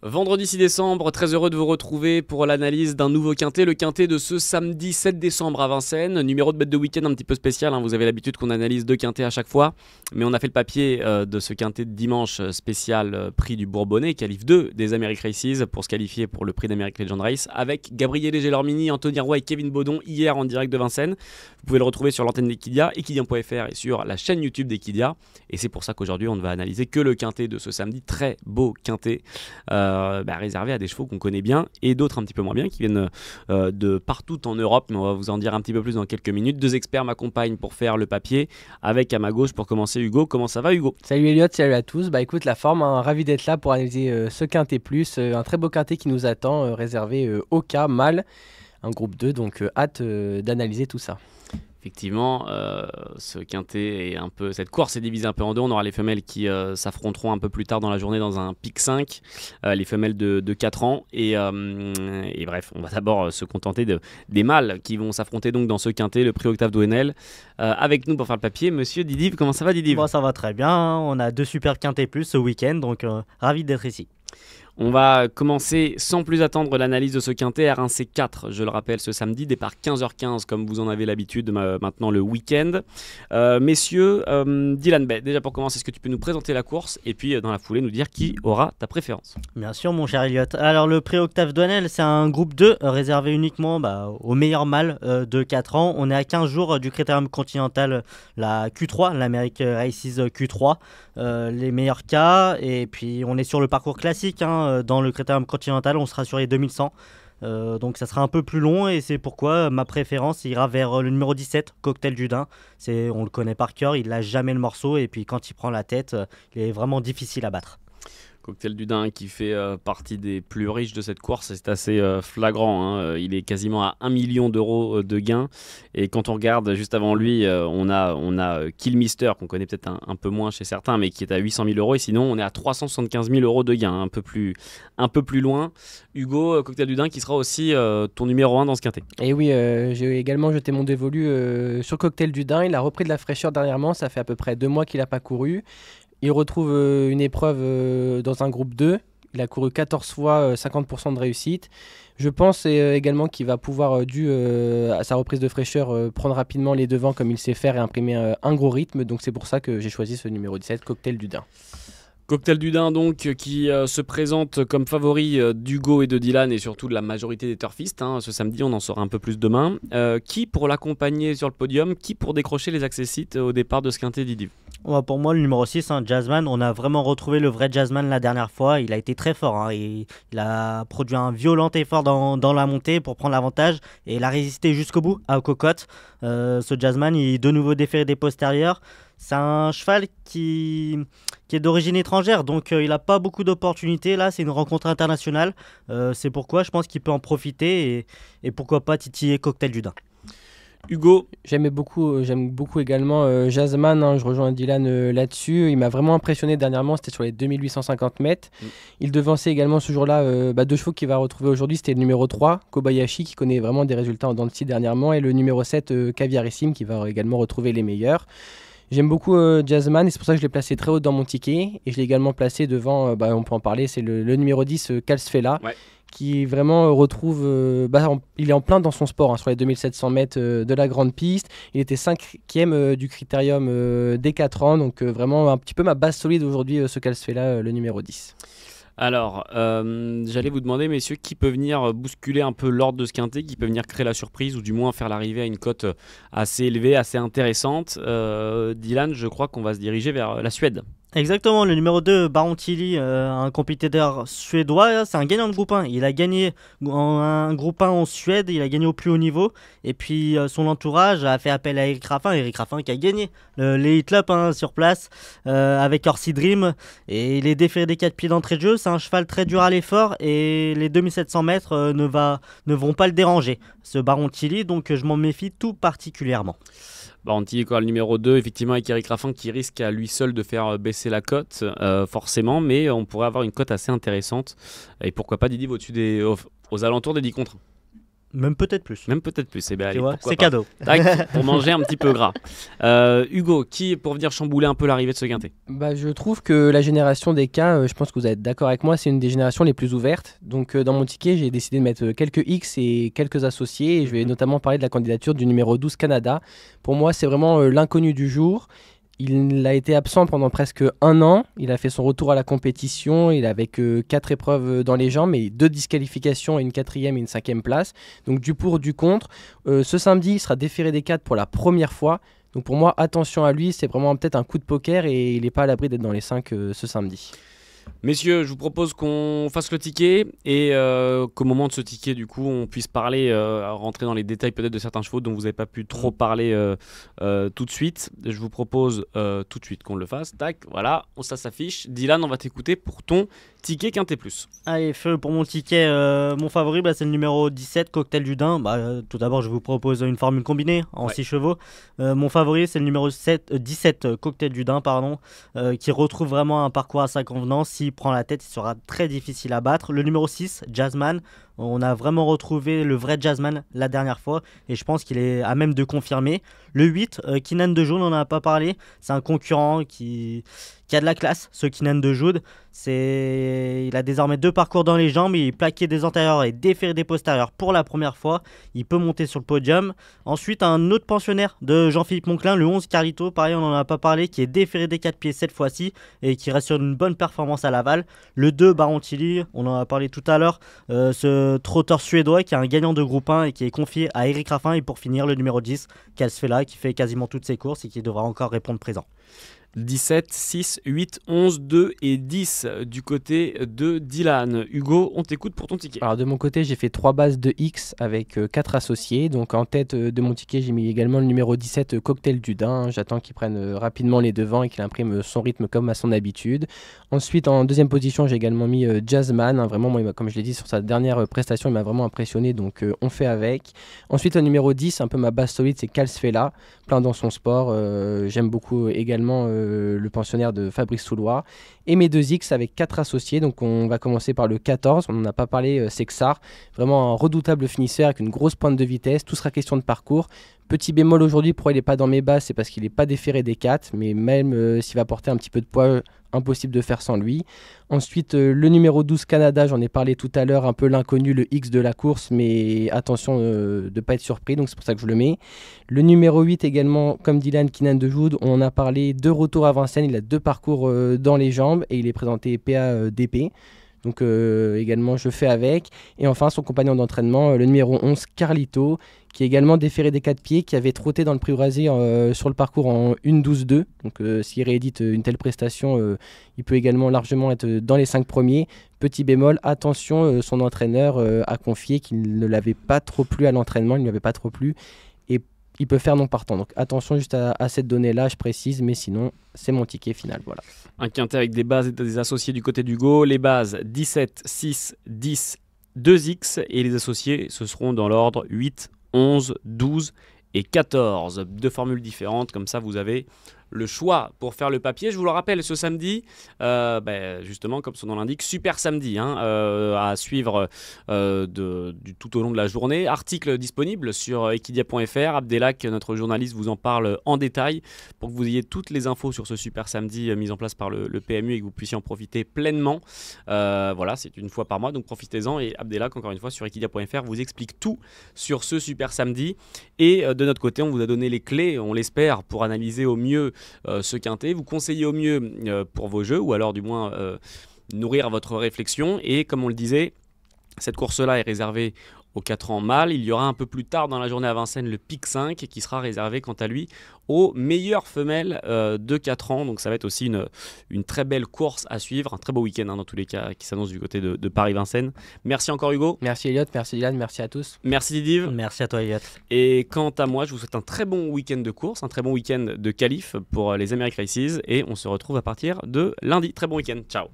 Vendredi 6 décembre, très heureux de vous retrouver pour l'analyse d'un nouveau quintet, le quintet de ce samedi 7 décembre à Vincennes, numéro de bête de week-end un petit peu spécial, vous avez l'habitude qu'on analyse deux quintets à chaque fois, mais on a fait le papier de ce quintet de dimanche spécial prix du Bourbonnais, qualif 2 des America Races pour se qualifier pour le prix d'America Legend Race, avec Gabriel Gelormini, Anthony Roy et Kevin Baudon hier en direct de Vincennes. Vous pouvez le retrouver sur l'antenne d'Equidia, equidia.fr et sur la chaîne YouTube d'Equidia, et c'est pour ça qu'aujourd'hui on ne va analyser que le quintet de ce samedi, très beau quintet. Réservé à des chevaux qu'on connaît bien et d'autres un petit peu moins bien qui viennent de partout en Europe, mais on va vous en dire un petit peu plus dans quelques minutes. Deux experts m'accompagnent pour faire le papier, avec à ma gauche pour commencer Hugo. Comment ça va Hugo? Salut Elliot, salut à tous. Écoute, la forme, ravi d'être là pour analyser ce quintet plus, un très beau quintet qui nous attend, réservé au cas mal, un groupe 2, donc hâte d'analyser tout ça. Effectivement, ce quintet est un peu, cette course est divisée un peu en deux. On aura les femelles qui s'affronteront un peu plus tard dans la journée dans un pic 5, les femelles de 4 ans. Et bref, on va d'abord se contenter des mâles qui vont s'affronter donc dans ce quintet, le prix Octave d'Ouenel. Avec nous pour faire le papier, monsieur Didiv. Comment ça va Didiv? Bon, ça va très bien, on a deux super quintets plus ce week-end, donc ravi d'être ici. On va commencer sans plus attendre l'analyse de ce quintet R1C4, je le rappelle, ce samedi, départ 15h15 comme vous en avez l'habitude maintenant le week-end. Messieurs, Dylan Bay, déjà pour commencer, est-ce que tu peux nous présenter la course et puis dans la foulée nous dire qui aura ta préférence? Bien sûr mon cher Elliot. Alors le prix Octave d'Ouenel, c'est un groupe 2 réservé uniquement aux meilleurs mâles de 4 ans. On est à 15 jours du Critérium Continental, la Q3, l'America Races Q3. Les meilleurs cas, et puis on est sur le parcours classique, dans le Critérium Continental on sera sur les 2100, donc ça sera un peu plus long et c'est pourquoi ma préférence ira vers le numéro 17, Cocktail du Dain. On le connaît par cœur, il lâche jamais le morceau et puis quand il prend la tête, il est vraiment difficile à battre. Cocktail du Dain qui fait partie des plus riches de cette course, c'est assez flagrant, il est quasiment à 1 million d'euros de gains, et quand on regarde juste avant lui, on a Killmister qu'on connaît peut-être un peu moins chez certains, mais qui est à 800 000 euros, et sinon on est à 375 000 euros de gains, un peu plus loin. Hugo, Cocktail du Dain qui sera aussi ton numéro 1 dans ce quintet. Et oui, j'ai également jeté mon dévolu sur Cocktail du Dain, il a repris de la fraîcheur dernièrement, ça fait à peu près 2 mois qu'il n'a pas couru. Il retrouve une épreuve dans un groupe 2. Il a couru 14 fois, 50% de réussite. Je pense également qu'il va pouvoir, dû à sa reprise de fraîcheur, prendre rapidement les devants comme il sait faire et imprimer un gros rythme. Donc c'est pour ça que j'ai choisi ce numéro 17, Cocktail du Dain. Cocktail du Dain donc qui se présente comme favori d'Hugo et de Dylan et surtout de la majorité des turfistes. Ce samedi, on en saura un peu plus demain. Qui pour l'accompagner sur le podium? Qui pour décrocher les accessites au départ de ce quintet, Didier? Pour moi, le numéro 6, Jazzman, on a vraiment retrouvé le vrai Jazzman la dernière fois. Il a été très fort. Il a produit un violent effort dans la montée pour prendre l'avantage et il a résisté jusqu'au bout à Cocotte. Ce Jazzman, il est de nouveau déféré des postérieurs. C'est un cheval qui est d'origine étrangère, donc il n'a pas beaucoup d'opportunités. Là, c'est une rencontre internationale. C'est pourquoi je pense qu'il peut en profiter et pourquoi pas titiller Cocktail du Dain. Hugo, j'aime beaucoup également Jazzman, je rejoins Dylan là-dessus. Il m'a vraiment impressionné dernièrement, c'était sur les 2850 mètres. Il devançait également ce jour-là deux chevaux qu'il va retrouver aujourd'hui, c'était le numéro 3, Kobayashi, qui connaît vraiment des résultats en dents de scie dernièrement, et le numéro 7, Caviarissime, qui va également retrouver les meilleurs. J'aime beaucoup Jazzman et c'est pour ça que je l'ai placé très haut dans mon ticket. Et je l'ai également placé devant, on peut en parler, c'est le numéro 10, Calsfella, qui vraiment retrouve... il est en plein dans son sport, sur les 2700 mètres de la grande piste. Il était 5e du critérium dès 4 ans, donc vraiment un petit peu ma base solide aujourd'hui, ce Calsfella, le numéro 10. Alors, j'allais vous demander, messieurs, qui peut venir bousculer un peu l'ordre de ce quintet, qui peut venir créer la surprise ou du moins faire l'arrivée à une cote assez élevée, assez intéressante. Dylan, je crois qu'on va se diriger vers la Suède. Exactement, le numéro 2, Baron Tilly, un compétiteur suédois, c'est un gagnant de groupe 1. Il a gagné un groupe 1 en Suède, il a gagné au plus haut niveau. Et puis son entourage a fait appel à Eric Raffin qui a gagné les Club sur place avec Orsi Dream. Et il est déféré des 4 pieds d'entrée de jeu, c'est un cheval très dur à l'effort et les 2700 mètres ne vont pas le déranger, ce Baron Tilly, donc je m'en méfie tout particulièrement. Baranti, le numéro 2, effectivement, avec Eric Raffin qui risque à lui seul de faire baisser la cote, forcément, mais on pourrait avoir une cote assez intéressante. Et pourquoi pas, Didier, aux alentours des 10 contre 1. Même peut-être plus. Même peut-être plus. Eh ben, allez, c'est cadeau. Tac, pour manger un petit peu gras. Hugo, qui est pour venir chambouler un peu l'arrivée de ce quintet? Je trouve que la génération des K, je pense que vous êtes d'accord avec moi, c'est une des générations les plus ouvertes. Donc dans mon ticket, j'ai décidé de mettre quelques X et quelques associés. Et je vais notamment parler de la candidature du numéro 12 Canada. Pour moi, c'est vraiment l'inconnu du jour. Il a été absent pendant presque 1 an. Il a fait son retour à la compétition. Il avait que 4 épreuves dans les jambes, mais 2 disqualifications et une 4e et une 5e place. Donc du pour, du contre. Ce samedi, il sera déféré des 4 pour la première fois. Donc pour moi, attention à lui. C'est vraiment peut-être un coup de poker et il n'est pas à l'abri d'être dans les 5 ce samedi. Messieurs, je vous propose qu'on fasse le ticket et qu'au moment de ce ticket, du coup, on puisse parler, rentrer dans les détails peut-être de certains chevaux dont vous n'avez pas pu trop parler tout de suite. Je vous propose tout de suite qu'on le fasse. Tac, voilà, ça s'affiche. Dylan, on va t'écouter pour ton ticket Quintet Plus. Allez, feu pour mon ticket. Mon favori, c'est le numéro 17, Cocktail du Dain. Tout d'abord, je vous propose une formule combinée en 6 chevaux. Mon favori, c'est le numéro 17, Cocktail du Dain, qui retrouve vraiment un parcours à sa convenance. S'il prend la tête, il sera très difficile à battre. Le numéro 6, Jazzman. On a vraiment retrouvé le vrai Jazzman la dernière fois et je pense qu'il est à même de confirmer. Le 8, Kinan de Joud, on n'en a pas parlé. C'est un concurrent qui a de la classe, ce Kinan de Joud. Il a désormais 2 parcours dans les jambes. Il est plaqué des antérieurs et déféré des postérieurs pour la première fois. Il peut monter sur le podium. Ensuite, un autre pensionnaire de Jean-Philippe Monclin, le 11 Carlito, pareil, on n'en a pas parlé, qui est déféré des 4 pieds cette fois-ci et qui reste sur une bonne performance à Laval. Le 2, Baron Tilly, on en a parlé tout à l'heure, ce trotteur suédois qui est un gagnant de groupe 1 et qui est confié à Eric Raffin. Et pour finir, le numéro 10, Kelsfella, qui fait quasiment toutes ses courses et qui devra encore répondre présent. 17, 6, 8, 11, 2 et 10 du côté de Dylan. Hugo, on t'écoute pour ton ticket. Alors de mon côté, j'ai fait 3 bases de X avec 4 associés. Donc en tête de mon ticket, j'ai mis également le numéro 17, Cocktail du Dain. J'attends qu'il prenne rapidement les devants et qu'il imprime son rythme comme à son habitude. Ensuite, en deuxième position, j'ai également mis Jazzman. Vraiment, moi, comme je l'ai dit, sur sa dernière prestation, il m'a vraiment impressionné. Donc on fait avec. Ensuite, le numéro 10, un peu ma base solide, c'est Kelsfella, plein dans son sport. J'aime beaucoup également le pensionnaire de Fabrice Soulois. Et mes 2 X avec 4 associés. Donc on va commencer par le 14. On n'en a pas parlé, c'est Xar. Vraiment un redoutable finisseur avec une grosse pointe de vitesse. Tout sera question de parcours. Petit bémol aujourd'hui, pourquoi il n'est pas dans mes bases, c'est parce qu'il n'est pas déféré des 4. Mais même s'il va porter un petit peu de poids, impossible de faire sans lui. Ensuite, le numéro 12 Canada, j'en ai parlé tout à l'heure, un peu l'inconnu, le X de la course, mais attention de ne pas être surpris, donc c'est pour ça que je le mets. Le numéro 8 également, comme Dylan, Kinan de Joud, on en a parlé, 2 retours à Vincennes, il a 2 parcours dans les jambes et il est présenté PA-DP. Donc également je fais avec. Et enfin son compagnon d'entraînement, le numéro 11 Carlito, qui est également déféré des 4 pieds, qui avait trotté dans le Prix Eurasien sur le parcours en 1-12-2. Donc s'il réédite une telle prestation, il peut également largement être dans les 5 premiers. Petit bémol, attention, son entraîneur a confié qu'il ne l'avait pas trop plu à l'entraînement, il ne lui avait pas trop plu. Et il peut faire non partant. Donc attention juste à cette donnée-là, je précise, mais sinon, c'est mon ticket final. Voilà. Un quintet avec des bases et des associés du côté d'Hugo. Les bases 17, 6, 10, 2X. Et les associés, ce seront dans l'ordre 8, 11, 12 et 14. 2 formules différentes, comme ça vous avez le choix pour faire le papier. Je vous le rappelle, ce samedi, justement, comme son nom l'indique, super samedi, à suivre tout au long de la journée. Article disponible sur equidia.fr. Abdelak, notre journaliste, vous en parle en détail pour que vous ayez toutes les infos sur ce super samedi mis en place par le PMU et que vous puissiez en profiter pleinement. Voilà, c'est une fois par mois, donc profitez-en. Et Abdelak, encore une fois, sur equidia.fr, vous explique tout sur ce super samedi. Et de notre côté, on vous a donné les clés, on l'espère, pour analyser au mieux ce quintet, vous conseillez au mieux pour vos jeux, ou alors du moins nourrir votre réflexion. Et comme on le disait, cette course-là est réservée aux 4 ans mâles. Il y aura un peu plus tard dans la journée à Vincennes le Pic 5 qui sera réservé quant à lui aux meilleures femelles de 4 ans. Donc ça va être aussi une très belle course à suivre, un très beau week-end dans tous les cas qui s'annonce du côté de Paris-Vincennes. Merci encore Hugo. Merci Elliot, merci Dylan, merci à tous. Merci Didiv. Merci à toi Elliot. Et quant à moi, je vous souhaite un très bon week-end de course, un très bon week-end de qualif pour les American Races et on se retrouve à partir de lundi. Très bon week-end, ciao.